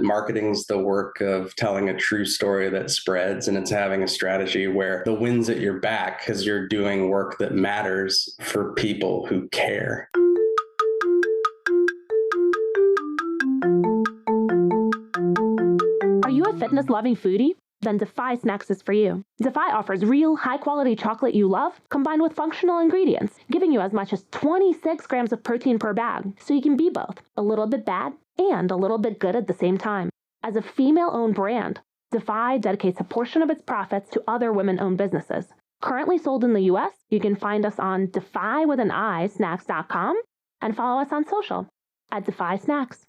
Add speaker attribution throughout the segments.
Speaker 1: Marketing's the work of telling a true story that spreads, and it's having a strategy where the wind's at your back because you're doing work that matters for people who care.
Speaker 2: Are you a fitness-loving foodie? Then Defy Snacks is for you. Defy offers real, high-quality chocolate you love, combined with functional ingredients, giving you as much as 26 grams of protein per bag, so you can be both a little bit bad and a little bit good at the same time. As a female-owned brand, Defy dedicates a portion of its profits to other women-owned businesses. Currently sold in the US, you can find us on snacks.com and follow us on social at Defy Snacks.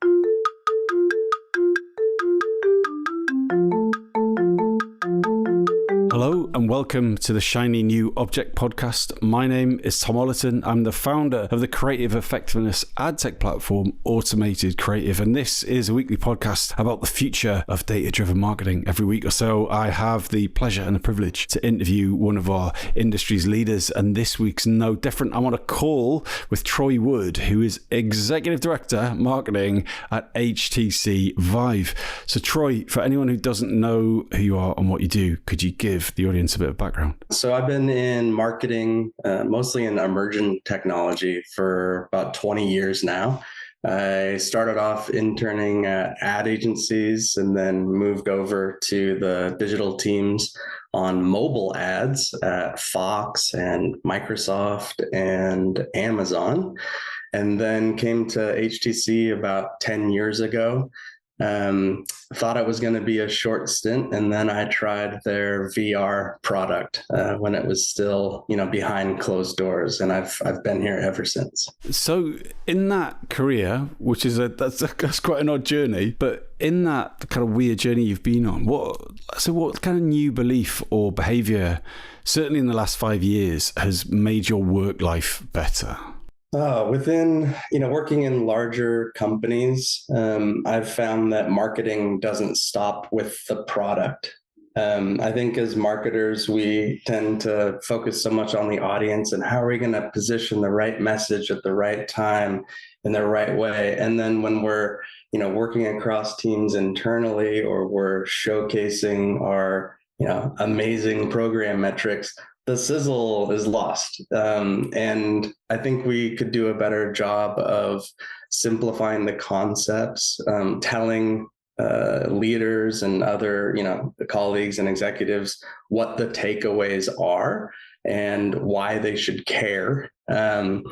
Speaker 3: Hello and welcome to the Shiny New Object podcast. My name is Tom Ollerton. I'm the founder of the creative effectiveness ad tech platform Automated Creative, and this is a weekly podcast about the future of data-driven marketing. Every week or so, I have the pleasure and the privilege to interview one of our industry's leaders, and this week's no different. I'm on a call with Troy Wood, who is Executive Director Marketing at HTC VIVE. So Troy, for anyone who doesn't know who you are and what you do, could you give the audience a bit of background?
Speaker 1: So I've been in marketing, mostly in emerging technology, for about 20 years now. I started off interning at ad agencies and then moved over to the digital teams on mobile ads at Fox and Microsoft and Amazon, and then came to HTC about 10 years ago. Thought it was going to be a short stint, and then I tried their VR product when it was still, behind closed doors, and I've been here ever since.
Speaker 3: So, in that career, which is that's quite an odd journey, but in that kind of weird journey you've been on, what kind of new belief or behavior, certainly in the last 5 years, has made your work life better?
Speaker 1: Within, working in larger companies, I've found that marketing doesn't stop with the product. I think as marketers, we tend to focus so much on the audience and how are we going to position the right message at the right time in the right way. And then when we're, working across teams internally, or we're showcasing our, amazing program metrics, the sizzle is lost. And I think we could do a better job of simplifying the concepts, telling leaders and other, colleagues and executives what the takeaways are and why they should care. And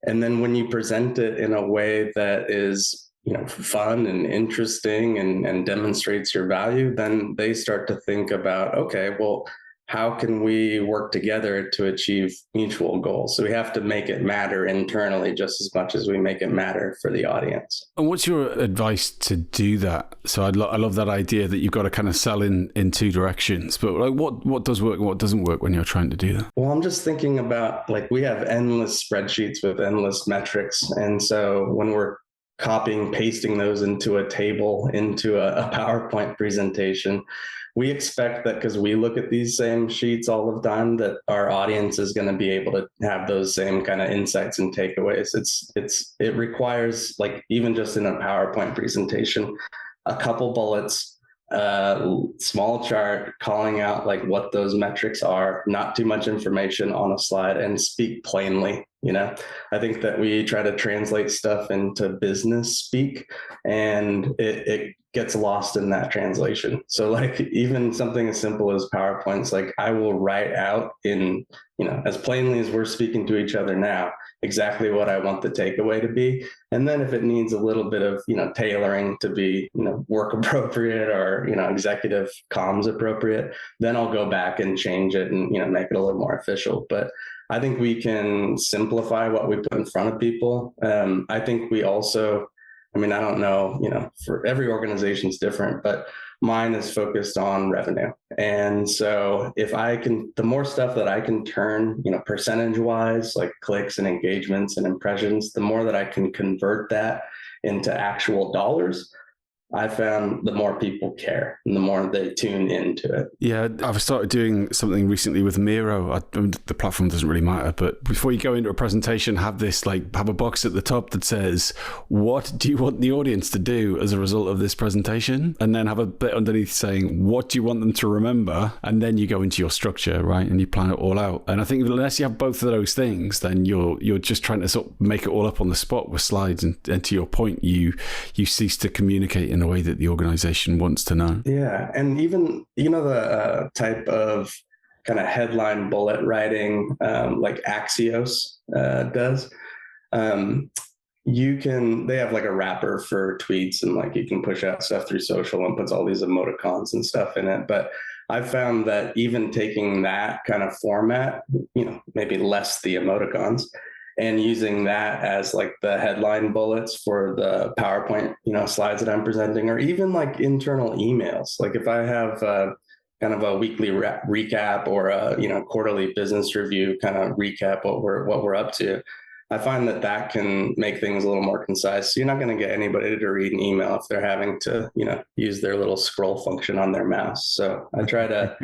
Speaker 1: then when you present it in a way that is fun and interesting and demonstrates your value, then they start to think about, okay, well, how can we work together to achieve mutual goals? So we have to make it matter internally just as much as we make it matter for the audience.
Speaker 3: And what's your advice to do that? So I love that idea that you've got to kind of sell in two directions, but what does work and what doesn't work when you're trying to do that?
Speaker 1: Well, I'm just thinking about, we have endless spreadsheets with endless metrics. And so when we're copying, pasting those into a table, into a PowerPoint presentation, we expect that because we look at these same sheets all the time, that our audience is going to be able to have those same kind of insights and takeaways. It requires, even just in a PowerPoint presentation, a couple bullets, small chart calling out what those metrics are, not too much information on a slide, and speak plainly. I think that we try to translate stuff into business speak, and it gets lost in that translation. So even something as simple as PowerPoints, I will write out in, as plainly as we're speaking to each other now, exactly what I want the takeaway to be. And then if it needs a little bit of, tailoring to be, work appropriate or, executive comms appropriate, then I'll go back and change it and, make it a little more official. But I think we can simplify what we put in front of people. I think we also, I don't know, for every organization is different, but mine is focused on revenue. And so the more stuff that I can turn, percentage wise, like clicks and engagements and impressions, the more that I can convert that into actual dollars, I found the more people care and the more they tune into it.
Speaker 3: Yeah, I've started doing something recently with Miro. The platform doesn't really matter, but before you go into a presentation, have a box at the top that says, what do you want the audience to do as a result of this presentation? And then have a bit underneath saying, what do you want them to remember? And then you go into your structure, right? And you plan it all out. And I think unless you have both of those things, then you're just trying to sort of make it all up on the spot with slides. And to your point, you cease to communicate in a way that the organization wants to know.
Speaker 1: Yeah. And even, the type of kind of headline bullet writing, like Axios does, they have like a wrapper for tweets, and like you can push out stuff through social and puts all these emoticons and stuff in it. But I've found that even taking that kind of format, maybe less the emoticons, and using that as like the headline bullets for the PowerPoint, slides that I'm presenting, or even like internal emails. Like if I have kind of a weekly recap or a, quarterly business review kind of recap what we're up to, I find that can make things a little more concise. You're not going to get anybody to read an email if they're having to, use their little scroll function on their mouse. So I try to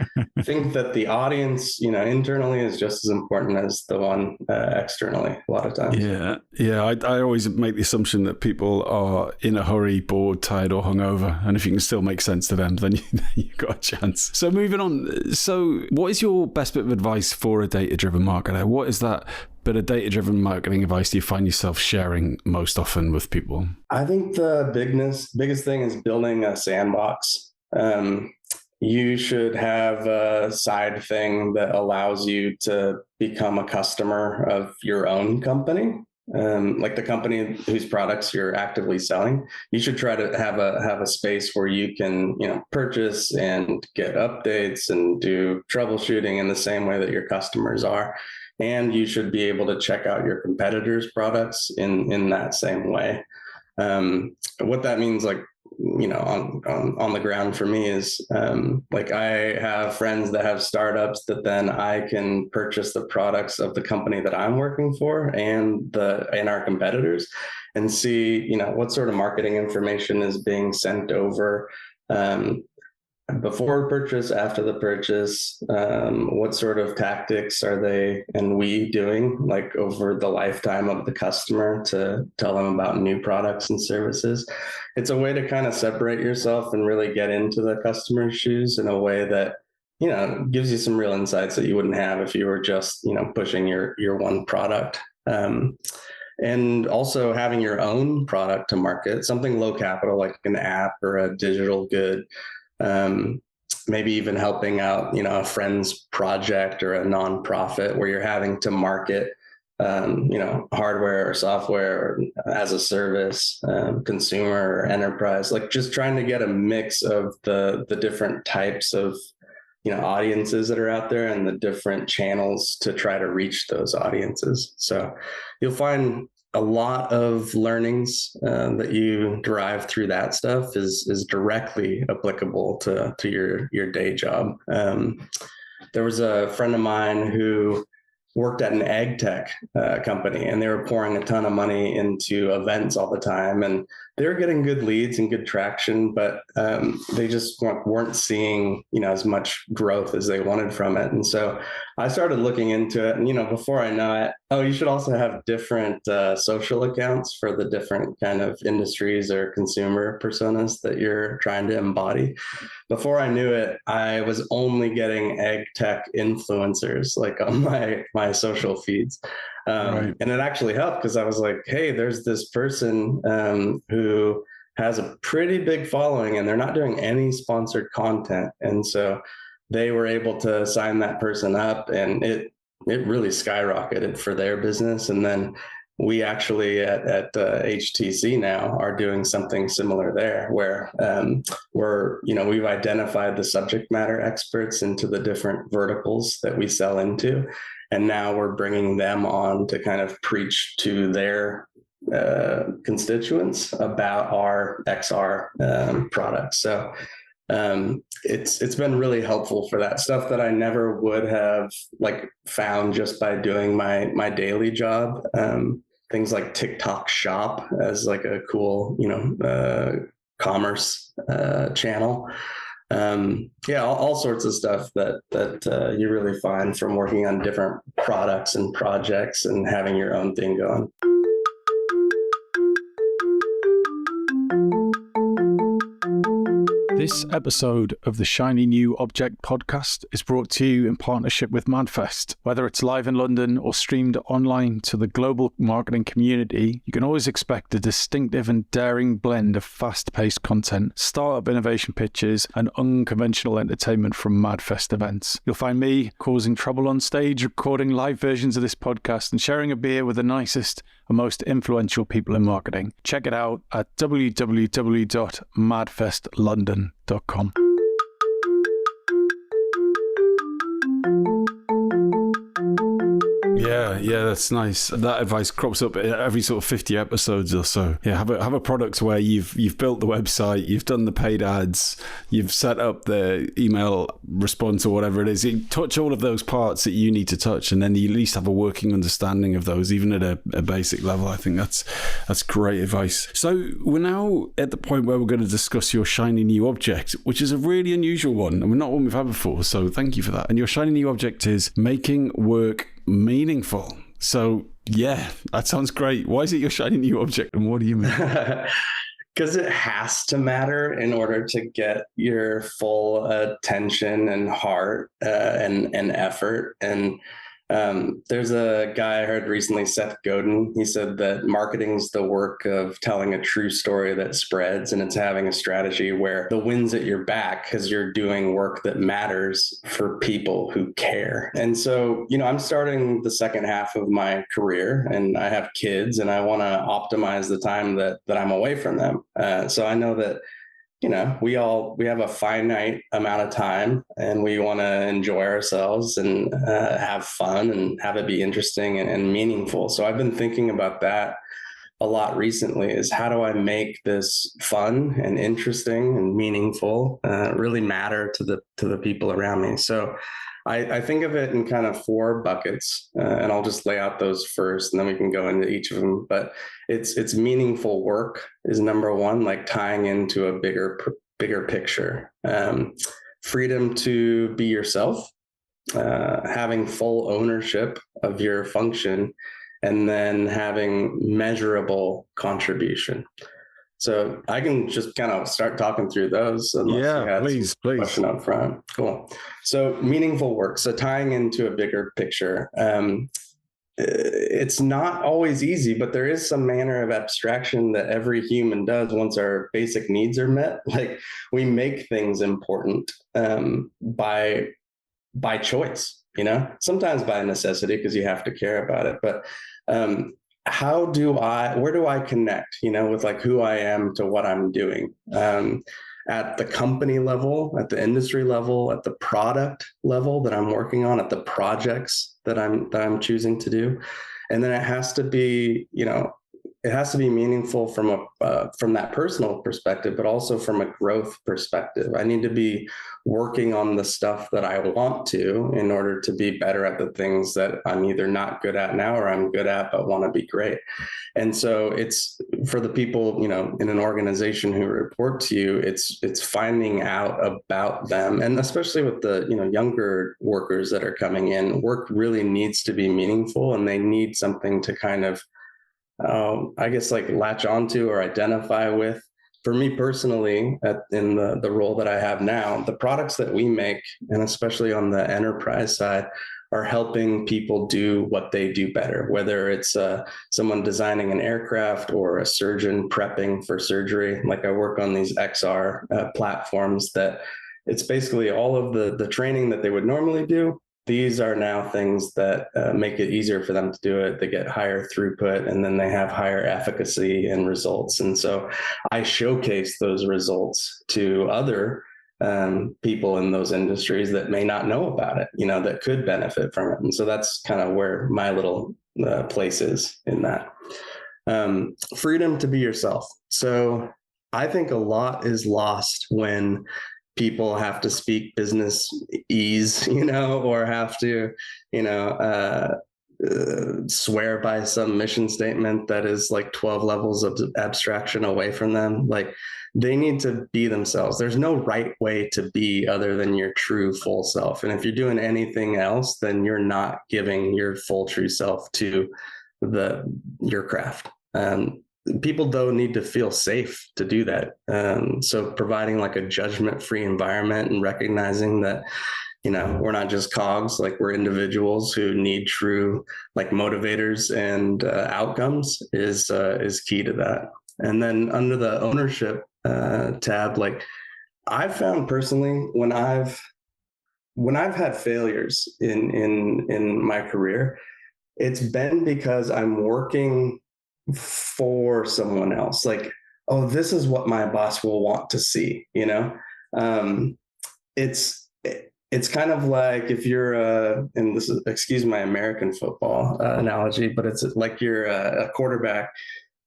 Speaker 1: think that the audience, internally is just as important as the one externally a lot of times.
Speaker 3: Yeah. I always make the assumption that people are in a hurry, bored, tired, or hungover. And if you can still make sense to them, then you've got a chance. So moving on. So what is your best bit of advice for a data-driven marketer? What is that bit of data-driven marketing advice do you find yourself sharing most often with people?
Speaker 1: I think the biggest thing is building a sandbox. You should have a side thing that allows you to become a customer of your own company. Like the company whose products you're actively selling, you should try to have a space where you can, purchase and get updates and do troubleshooting in the same way that your customers are. And you should be able to check out your competitors' products in that same way. What that means, like, on the ground for me is like I have friends that have startups that then I can purchase the products of the company that I'm working for and our competitors, and see, what sort of marketing information is being sent over before purchase, after the purchase, what sort of tactics are they and we doing, like over the lifetime of the customer, to tell them about new products and services. It's a way to kind of separate yourself and really get into the customer's shoes in a way that, gives you some real insights that you wouldn't have if you were just, pushing your one product. And also having your own product to market, something low capital, like an app or a digital good. Maybe even helping out, a friend's project or a nonprofit where you're having to market, hardware or software or as a service, consumer or enterprise, like just trying to get a mix of the different types of, audiences that are out there and the different channels to try to reach those audiences. So you'll find a lot of learnings that you derive through that stuff is directly applicable to your day job. There was a friend of mine who worked at an ag tech company, and they were pouring a ton of money into events all the time, and they were getting good leads and good traction, but they just weren't seeing, as much growth as they wanted from it. And so I started looking into it, and, before I know it, you should also have different social accounts for the different kind of industries or consumer personas that you're trying to embody. Before I knew it, I was only getting ag tech influencers, like on my social feeds. Right. And it actually helped because I was like, hey, there's this person who has a pretty big following and they're not doing any sponsored content. And so they were able to sign that person up, and it really skyrocketed for their business. And then we actually at HTC now are doing something similar there, where we've identified the subject matter experts into the different verticals that we sell into. And now we're bringing them on to kind of preach to their constituents about our XR products. So it's been really helpful for that stuff that I never would have found just by doing my daily job. Things like TikTok Shop as like a cool, commerce channel. All sorts of stuff that you really find from working on different products and projects and having your own thing going.
Speaker 3: This episode of the Shiny New Object podcast is brought to you in partnership with MadFest. Whether it's live in London or streamed online to the global marketing community, you can always expect a distinctive and daring blend of fast-paced content, startup innovation pitches, and unconventional entertainment from MadFest events. You'll find me causing trouble on stage, recording live versions of this podcast, and sharing a beer with the nicest and most influential people in marketing. Check it out at www.madfestlondon.com. Yeah, that's nice. That advice crops up every sort of 50 episodes or so. Yeah, have a product where you've built the website, you've done the paid ads, you've set up the email response or whatever it is. You touch all of those parts that you need to touch, and then you at least have a working understanding of those, even at a basic level. I think that's great advice. So we're now at the point where we're going to discuss your shiny new object, which is a really unusual one, and not one we've had before. So thank you for that. And your shiny new object is making work meaningful. So yeah, that sounds great. Why is it your shiny new object, and what do you mean?
Speaker 1: Because it has to matter in order to get your full attention and heart and effort. And there's a guy I heard recently, Seth Godin. He said that marketing's the work of telling a true story that spreads, and it's having a strategy where the wind's at your back because you're doing work that matters for people who care. And so, I'm starting the second half of my career, and I have kids, and I want to optimize the time that I'm away from them. So I know that we have a finite amount of time, and we want to enjoy ourselves and have fun and have it be interesting and meaningful. So I've been thinking about that a lot recently, is how do I make this fun and interesting and meaningful, really matter to the people around me? So I think of it in kind of 4 buckets, and I'll just lay out those first, and then we can go into each of them. But it's meaningful work is number one, like tying into a bigger picture. Freedom to be yourself, having full ownership of your function, and then having measurable contribution. So I can just kind of start talking through those.
Speaker 3: Yeah, please.
Speaker 1: Question up front. Cool. So meaningful work. So tying into a bigger picture. It's not always easy, but there is some manner of abstraction that every human does once our basic needs are met. Like, we make things important by choice, sometimes by necessity because you have to care about it. But where do I connect, with like who I am to what I'm doing, at the company level, at the industry level, at the product level that I'm working on, at the projects that I'm choosing to do. And then it has to be, meaningful from that personal perspective, but also from a growth perspective. I need to be working on the stuff that I want to in order to be better at the things that I'm either not good at now or I'm good at but want to be great. And so it's for the people, in an organization who report to you, it's finding out about them. And especially with the, younger workers that are coming in, work really needs to be meaningful, and they need something to kind of latch onto or identify with. For me personally, in the role that I have now, the products that we make, and especially on the enterprise side, are helping people do what they do better, whether it's someone designing an aircraft or a surgeon prepping for surgery. Like, I work on these XR platforms that it's basically all of the training that they would normally do. These are now things that make it easier for them to do it. They get higher throughput, and then they have higher efficacy and results. And so I showcase those results to other people in those industries that may not know about it, that could benefit from it. And so that's kind of where my little place is in that. Freedom to be yourself. So I think a lot is lost when people have to speak business ease, or have to, swear by some mission statement that is like 12 levels of abstraction away from them. Like, they need to be themselves. There's no right way to be other than your true full self. And if you're doing anything else, then you're not giving your full true self to your craft. People though need to feel safe to do that. So providing like a judgment-free environment and recognizing that, we're not just cogs, like we're individuals who need true like motivators and outcomes is key to that. And then under the ownership tab, like I've found personally, when I've had failures in my career, it's been because I'm working for someone else. Like, oh, this is what my boss will want to see, it's kind of like if you're and this is, excuse my American football analogy, but it's like you're a quarterback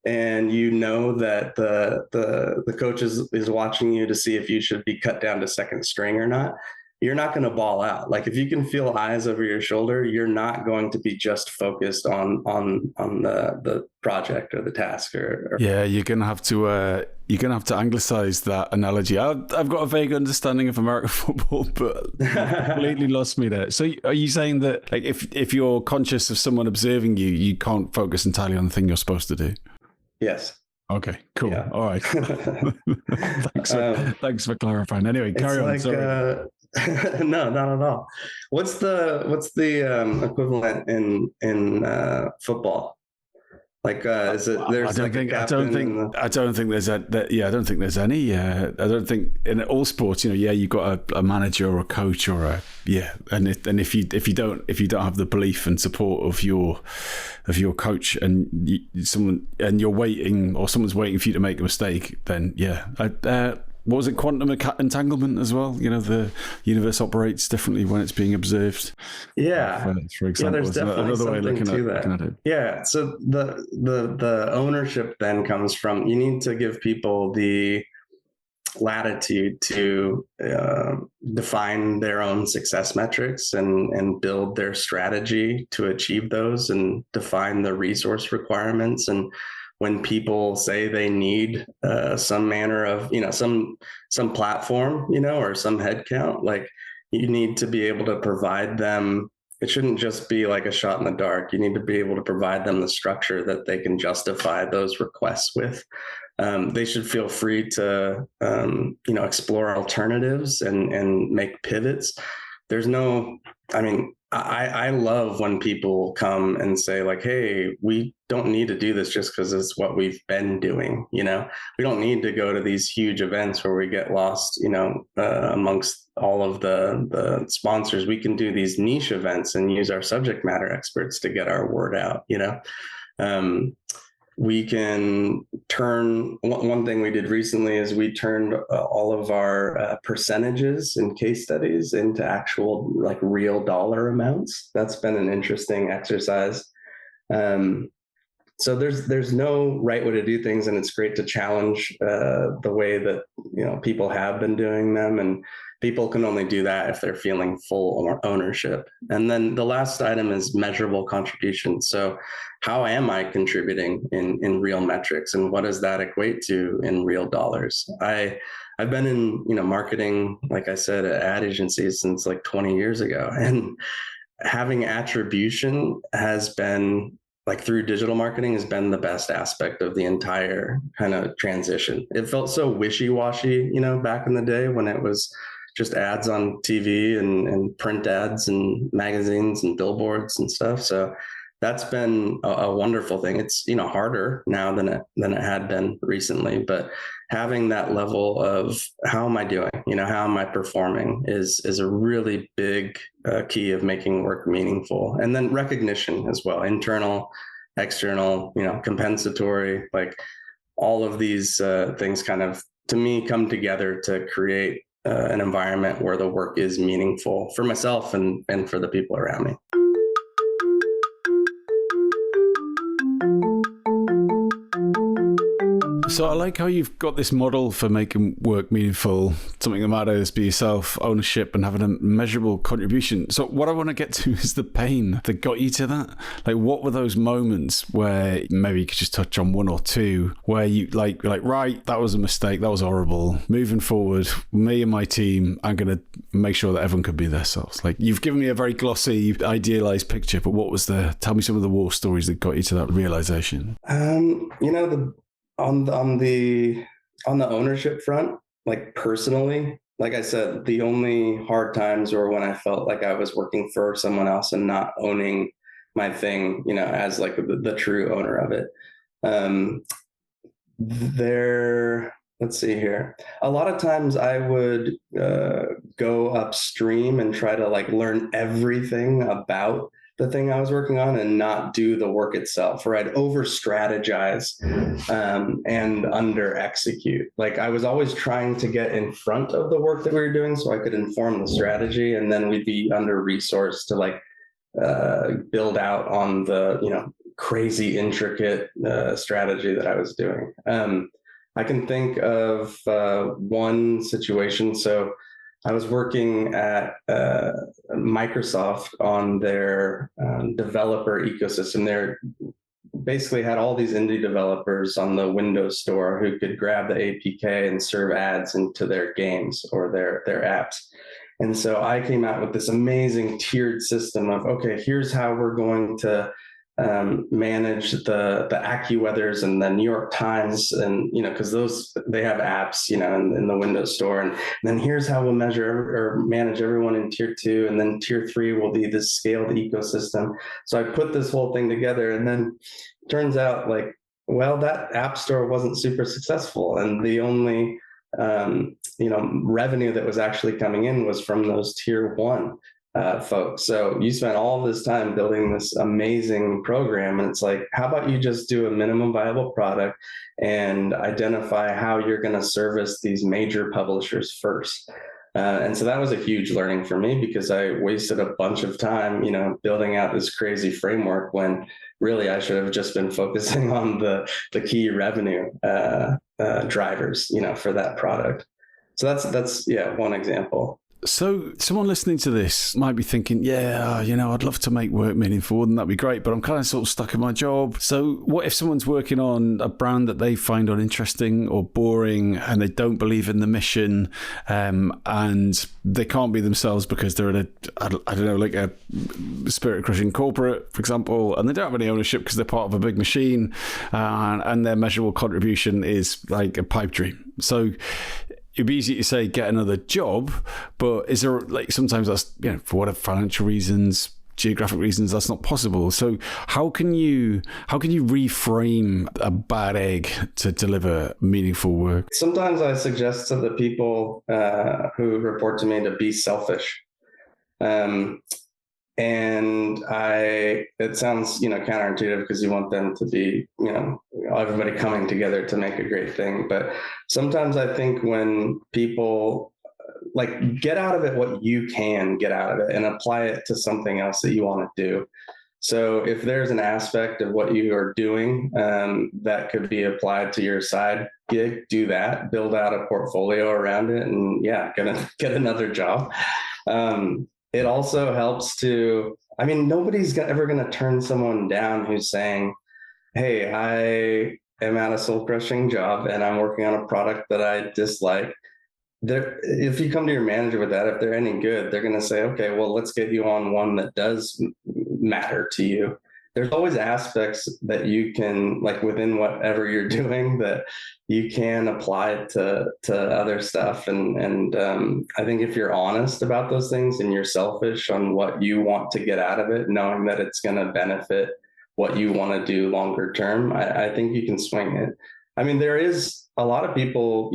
Speaker 1: and that the coach is watching you to see if you should be cut down to second string or not. You're not going to ball out. Like, if you can feel eyes over your shoulder, you're not going to be just focused on the project or the task or
Speaker 3: yeah, you're gonna have to anglicize that analogy. I've got a vague understanding of American football, but completely lost me there. So are you saying that, like, if you're conscious of someone observing you, you can't focus entirely on the thing you're supposed to do?
Speaker 1: Yes.
Speaker 3: Okay, cool. Yeah. All right. Thanks for clarifying. Anyway, carry on.
Speaker 1: Like, sorry. No, not at all. What's the equivalent in football? Like, is it? There's I don't
Speaker 3: think there's I don't think there's any. I don't think in all sports, you've got a manager or a coach or and if you don't have the belief and support of your coach and you're waiting, or someone's waiting for you to make a mistake, then what was it? Quantum entanglement as well. The universe operates differently when it's being observed.
Speaker 1: Yeah.
Speaker 3: For example,
Speaker 1: there's definitely
Speaker 3: another way looking at it.
Speaker 1: Yeah. So the ownership then comes from, you need to give people the latitude to define their own success metrics and build their strategy to achieve those and define the resource requirements. And when people say they need some manner of, some platform, or some headcount, like, you need to be able to provide them. It shouldn't just be like a shot in the dark. You need to be able to provide them the structure that they can justify those requests with. They should feel free to, explore alternatives and make pivots. I love when people come and say, like, hey, we don't need to do this just because it's what we've been doing. We don't need to go to these huge events where we get lost, amongst all of the sponsors. We can do these niche events and use our subject matter experts to get our word out. We can turn, one thing we did recently is we turned all of our percentages and case studies into actual, like, real dollar amounts. That's been an interesting exercise. So there's no right way to do things, and it's great to challenge the way that people have been doing them, and people can only do that if they're feeling full ownership. And then the last item is measurable contribution. So how am I contributing in real metrics, and what does that equate to in real dollars? I've been in marketing, like I said, at ad agencies since like 20 years ago, and having attribution has been, like, through digital marketing, has been the best aspect of the entire kind of transition. It felt so wishy-washy, back in the day when it was just ads on TV and print ads and magazines and billboards and stuff. So that's been a wonderful thing. It's, harder now than it had been recently, but having that level of how am I doing, how am I performing is a really big key of making work meaningful. And then recognition as well, internal, external, compensatory, like, all of these things kind of, to me, come together to create an environment where the work is meaningful for myself and for the people around me.
Speaker 3: So I like how you've got this model for making work meaningful, something that matters, be yourself, ownership, and having a measurable contribution. So what I want to get to is the pain that got you to that. Like, what were those moments where maybe you could just touch on one or two where you like, right, that was a mistake, that was horrible. Moving forward, me and my team, I'm going to make sure that everyone could be themselves. Like, you've given me a very glossy, idealized picture, but tell me some of the war stories that got you to that realization.
Speaker 1: On the ownership front, like personally, like I said, the only hard times were when I felt like I was working for someone else and not owning my thing, as like the true owner of it. Let's see here. A lot of times I would go upstream and try to like learn everything about the thing I was working on and not do the work itself, or I'd over strategize and under execute. Like, I was always trying to get in front of the work that we were doing so I could inform the strategy, and then we'd be under resourced to like build out on the, crazy intricate strategy that I was doing. I can think of one situation. So I was working at Microsoft on their developer ecosystem. They basically had all these indie developers on the Windows Store who could grab the APK and serve ads into their games or their apps. And so I came out with this amazing tiered system of, okay, here's how we're going to manage the AccuWeathers and the New York Times, and because they have apps in the Windows Store, and then here's how we'll measure or manage everyone in tier 2, and then tier 3 will be this scaled ecosystem. So I put this whole thing together, and then it turns out that app store wasn't super successful, and the only revenue that was actually coming in was from those tier 1 folks. So you spent all this time building this amazing program, and it's like, how about you just do a minimum viable product and identify how you're going to service these major publishers first. And so that was a huge learning for me, because I wasted a bunch of time, building out this crazy framework when really I should have just been focusing on the key revenue drivers, for that product. So that's one example.
Speaker 3: So someone listening to this might be thinking, I'd love to make work meaningful, and that'd be great, but I'm kind of sort of stuck in my job. So what if someone's working on a brand that they find uninteresting or boring, and they don't believe in the mission, and they can't be themselves because they're in a spirit crushing corporate, for example, and they don't have any ownership because they're part of a big machine, and their measurable contribution is like a pipe dream. So it'd be easy to say get another job, but is there sometimes that's for whatever financial reasons, geographic reasons, that's not possible. So how can you reframe a bad egg to deliver meaningful work?
Speaker 1: Sometimes I suggest to the people who report to me to be selfish. And it sounds, counterintuitive, because you want them to be, everybody coming together to make a great thing. But sometimes I think when people get out of it what you can get out of it and apply it to something else that you want to do. So if there's an aspect of what you are doing that could be applied to your side gig, do that, build out a portfolio around it, and gonna get another job. It also helps nobody's ever going to turn someone down who's saying, hey, I am at a soul-crushing job and I'm working on a product that I dislike. If you come to your manager with that, if they're any good, they're going to say, okay, well, let's get you on one that does matter to you. There's always aspects that you can, within whatever you're doing, that you can apply to other stuff. And I think if you're honest about those things and you're selfish on what you want to get out of it, knowing that it's going to benefit what you want to do longer term, I think you can swing it. There is a lot of people,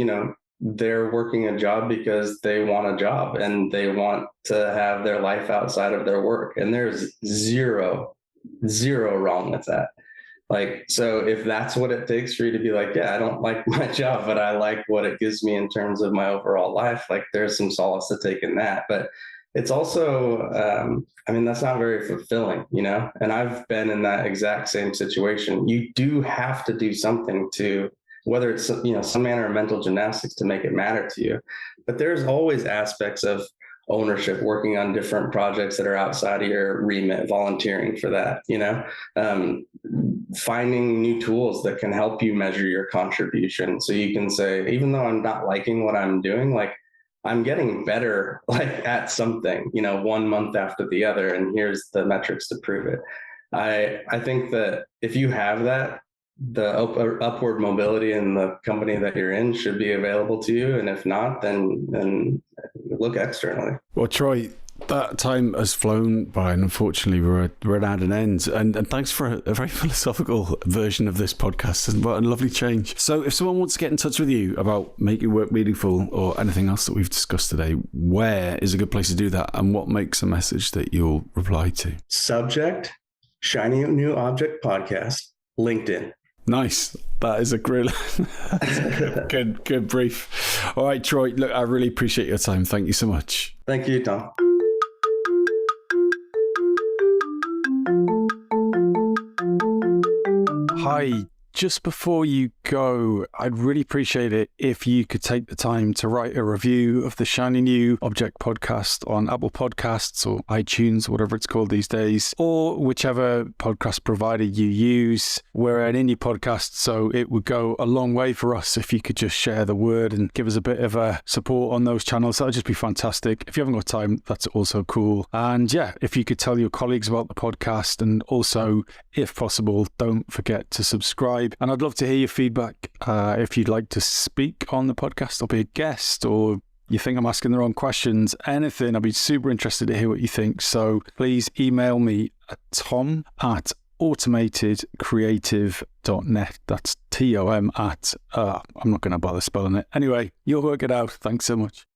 Speaker 1: they're working a job because they want a job and they want to have their life outside of their work. And there's zero wrong with that. So if that's what it takes for you to be like, I don't like my job, but I like what it gives me in terms of my overall life, there's some solace to take in that. But it's also, that's not very fulfilling, and I've been in that exact same situation. You do have to do something to whether it's, some manner of mental gymnastics to make it matter to you. But there's always aspects of ownership, working on different projects that are outside of your remit, volunteering for that, finding new tools that can help you measure your contribution. So you can say, even though I'm not liking what I'm doing, like I'm getting better, like at something, 1 month after the other, and here's the metrics to prove it. I think that if you have that, the upward mobility in the company that you're in should be available to you. And if not, then look externally.
Speaker 3: Well, Troy, that time has flown by, and unfortunately we're at an end. And thanks for a very philosophical version of this podcast. What a lovely change. So if someone wants to get in touch with you about making work meaningful or anything else that we've discussed today, where is a good place to do that? And what makes a message that you'll reply to?
Speaker 1: Subject, Shiny New Object Podcast, LinkedIn.
Speaker 3: Nice. That is a good brief. All right, Troy, look, I really appreciate your time. Thank you so much.
Speaker 1: Thank you, Tom.
Speaker 3: Hi. Just before you go, I'd really appreciate it if you could take the time to write a review of the Shiny New Object podcast on Apple Podcasts or iTunes, whatever it's called these days, or whichever podcast provider you use. We're an indie podcast, so it would go a long way for us if you could just share the word and give us a bit of a support on those channels. That would just be fantastic. If you haven't got time, that's also cool. And yeah, if you could tell your colleagues about the podcast, and also, if possible, don't forget to subscribe. And I'd love to hear your feedback. If you'd like to speak on the podcast or be a guest, or you think I'm asking the wrong questions, anything, I'd be super interested to hear what you think. So please email me at tom@automatedcreative.net. That's TOM at, I'm not going to bother spelling it. Anyway, you'll work it out. Thanks so much.